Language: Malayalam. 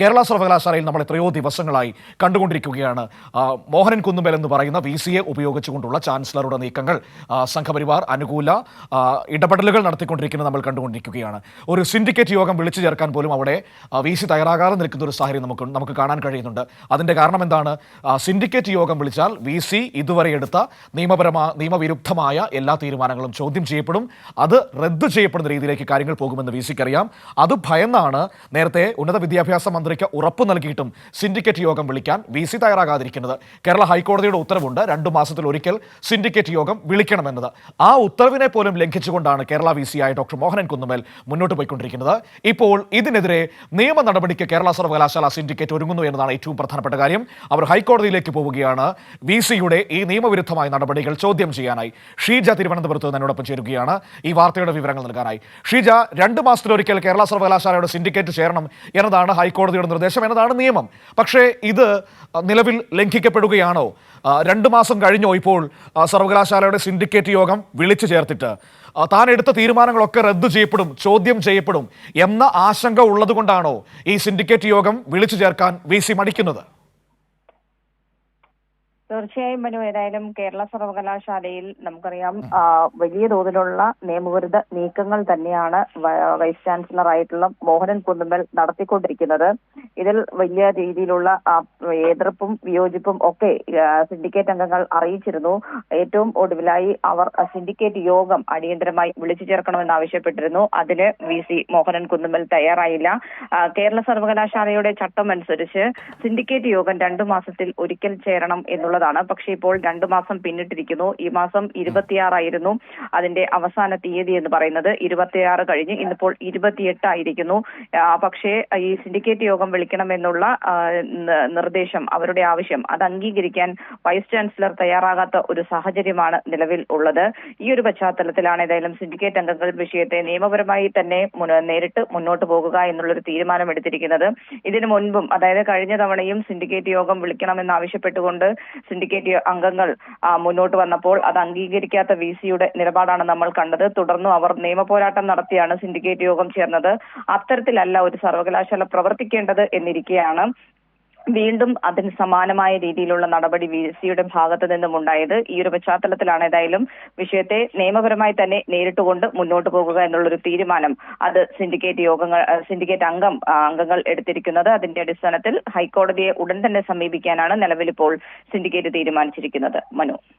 കേരള സർവകലാശാലയിൽ നമ്മൾ എത്രയോ ദിവസങ്ങളായി കണ്ടുകൊണ്ടിരിക്കുകയാണ് മോഹനൻ കുന്നുമേൽ എന്ന് പറയുന്ന VC-യെ ഉപയോഗിച്ചുകൊണ്ടുള്ള ചാൻസലറുടെ നീക്കങ്ങൾ, സംഘപരിവാർ അനുകൂല ഇടപെടലുകൾ നടത്തിക്കൊണ്ടിരിക്കുന്നത് നമ്മൾ കണ്ടുകൊണ്ടിരിക്കുകയാണ്. ഒരു സിൻഡിക്കേറ്റ് യോഗം വിളിച്ചു ചേർക്കാൻ പോലും അവിടെ VC തയ്യാറാകാതെ നിൽക്കുന്ന ഒരു സാഹചര്യം നമുക്ക് കാണാൻ കഴിയുന്നുണ്ട്. അതിൻ്റെ കാരണം എന്താണ്? സിൻഡിക്കേറ്റ് യോഗം വിളിച്ചാൽ VC ഇതുവരെ എടുത്ത നിയമവിരുദ്ധമായ എല്ലാ തീരുമാനങ്ങളും ചോദ്യം ചെയ്യപ്പെടും, അത് റദ്ദു ചെയ്യപ്പെടുന്ന രീതിയിലേക്ക് കാര്യങ്ങൾ പോകുമെന്ന് VC-ക്ക് അറിയാം. അത് ഭയന്നാണ് നേരത്തെ ഉന്നത വിദ്യാഭ്യാസ മന്ത്രിക്ക് ഉറപ്പ് നൽകിയിട്ടും സിൻഡിക്കേറ്റ് യോഗം വിളിക്കാൻ VC തയ്യാറാകാതിരിക്കുന്നത്. കേരള ഹൈക്കോടതിയുടെ ഉത്തരവുണ്ട് 2 മാസത്തിൽ ഒരിക്കൽ സിൻഡിക്കേറ്റ് യോഗം വിളിക്കണമെന്നത്. ആ ഉത്തരവിനെ പോലും ലംഘിച്ചുകൊണ്ടാണ് കേരള VC-ആയ ഡോക്ടർ മോഹനൻ കുന്നുമേൽ മുന്നോട്ട് പോയിക്കൊണ്ടിരിക്കുന്നത്. ഇപ്പോൾ ഇതിനെതിരെ നിയമ നടപടിക്ക് കേരള സർവകലാശാല സിൻഡിക്കേറ്റ് ഒരുങ്ങുന്നു എന്നതാണ് ഏറ്റവും പ്രധാനപ്പെട്ട കാര്യം. അവർ ഹൈക്കോടതിയിലേക്ക് പോവുകയാണ് VC-യുടെ ഈ നിയമവിരുദ്ധമായ നടപടികൾ ചോദ്യം ചെയ്യാനായി. ഷീജ തിരുവനന്തപുരത്ത് എന്നോടൊപ്പം ചേരുകയാണ് ഈ വാർത്തയുടെ വിവരങ്ങൾ നൽകാനായി. ഷീജ, 2 മാസത്തിലൊരിക്കൽ കേരള സർവകലാശാലയുടെ സിൻഡിക്കേറ്റ് ചേരണം എന്നതാണ് ഹൈക്കോടതിയുടെ നിർദ്ദേശം, എന്നതാണ് നിയമം. പക്ഷേ ഇത് നിലവിൽ ലംഘിക്കപ്പെടുകയാണോ? 2 മാസം കഴിഞ്ഞോ ഇപ്പോൾ സർവകലാശാലയുടെ സിൻഡിക്കേറ്റ് യോഗം വിളിച്ചു ചേർത്തിട്ട്? താൻ എടുത്ത തീരുമാനങ്ങളൊക്കെ റദ്ദു ചെയ്യപ്പെടും, ചോദ്യം ചെയ്യപ്പെടും എന്ന ആശങ്ക ഉള്ളതുകൊണ്ടാണോ ഈ സിൻഡിക്കേറ്റ് യോഗം വിളിച്ചു ചേർക്കാൻ VC മടിക്കുന്നത്? തീർച്ചയായും മനു, ഏതായാലും കേരള സർവകലാശാലയിൽ നമുക്കറിയാം വലിയ തോതിലുള്ള നിയമവിരുദ്ധ നീക്കങ്ങൾ തന്നെയാണ് വൈസ് ചാൻസലർ ആയിട്ടുള്ള മോഹനൻ കുന്നുമേൽ നടത്തിക്കൊണ്ടിരിക്കുന്നത്. ഇതിൽ വലിയ രീതിയിലുള്ള എതിർപ്പും വിയോജിപ്പും ഒക്കെ സിൻഡിക്കേറ്റ് അംഗങ്ങൾ അറിയിച്ചിരുന്നു. ഏറ്റവും ഒടുവിലായി അവർ സിൻഡിക്കേറ്റ് യോഗം അടിയന്തരമായി വിളിച്ചു ചേർക്കണമെന്ന് ആവശ്യപ്പെട്ടിരുന്നു. അതിന് VC മോഹനൻ കുന്നുമേൽ തയ്യാറായില്ല. കേരള സർവകലാശാലയുടെ ചട്ടം അനുസരിച്ച് സിൻഡിക്കേറ്റ് യോഗം 2 മാസത്തിൽ ഒരിക്കൽ ചേരണം എന്നുള്ള ാണ്. പക്ഷേ ഇപ്പോൾ 2 മാസം പിന്നിട്ടിരിക്കുന്നു. ഈ മാസം 26 അതിന്റെ അവസാന തീയതി എന്ന് പറയുന്നത്. 26 കഴിഞ്ഞ് ഇന്നിപ്പോൾ 28 ആയിരിക്കുന്നു. പക്ഷേ ഈ സിൻഡിക്കേറ്റ് യോഗം വിളിക്കണമെന്നുള്ള നിർദ്ദേശം, അവരുടെ ആവശ്യം, അത് അംഗീകരിക്കാൻ വൈസ് ചാൻസലർ തയ്യാറാകാത്ത ഒരു സാഹചര്യമാണ് നിലവിൽ ഉള്ളത്. ഈ ഒരു പശ്ചാത്തലത്തിലാണ് ഏതായാലും സിൻഡിക്കേറ്റ് അംഗങ്ങൾ വിഷയത്തെ നിയമപരമായി തന്നെ നേരിട്ട് മുന്നോട്ട് പോകുക എന്നുള്ളൊരു തീരുമാനം എടുത്തിരിക്കുന്നത്. ഇതിനു മുൻപും, അതായത് കഴിഞ്ഞ തവണയും സിൻഡിക്കേറ്റ് യോഗം വിളിക്കണമെന്ന് ആവശ്യപ്പെട്ടുകൊണ്ട് സിൻഡിക്കേറ്റ് അംഗങ്ങൾ മുന്നോട്ട് വന്നപ്പോൾ അത് അംഗീകരിക്കാത്ത VC-യുടെ നിലപാടാണ് നമ്മൾ കണ്ടത്. തുടർന്നും അവർ നിയമപോരാട്ടം നടത്തിയാണ് സിൻഡിക്കേറ്റ് യോഗം ചേർന്നത്. അത്തരത്തിലല്ല ഒരു സർവകലാശാല പ്രവർത്തിക്കേണ്ടത് എന്നിരിക്കെയാണ് വീണ്ടും അതിന് സമാനമായ രീതിയിലുള്ള നടപടി VC-യുടെ ഭാഗത്ത് നിന്നും ഉണ്ടായത്. ഈ ഒരു പശ്ചാത്തലത്തിലാണ് ഏതായാലും വിഷയത്തെ നിയമപരമായി തന്നെ നേരിട്ടുകൊണ്ട് മുന്നോട്ട് പോകുക എന്നുള്ളൊരു തീരുമാനം അത് സിൻഡിക്കേറ്റ് അംഗങ്ങൾ എടുത്തിരിക്കുന്നത്. അതിന്റെ അടിസ്ഥാനത്തിൽ ഹൈക്കോടതിയെ ഉടൻ തന്നെ സമീപിക്കാനാണ് നിലവിലിപ്പോൾ സിൻഡിക്കേറ്റ് തീരുമാനിച്ചിരിക്കുന്നത്. മനു.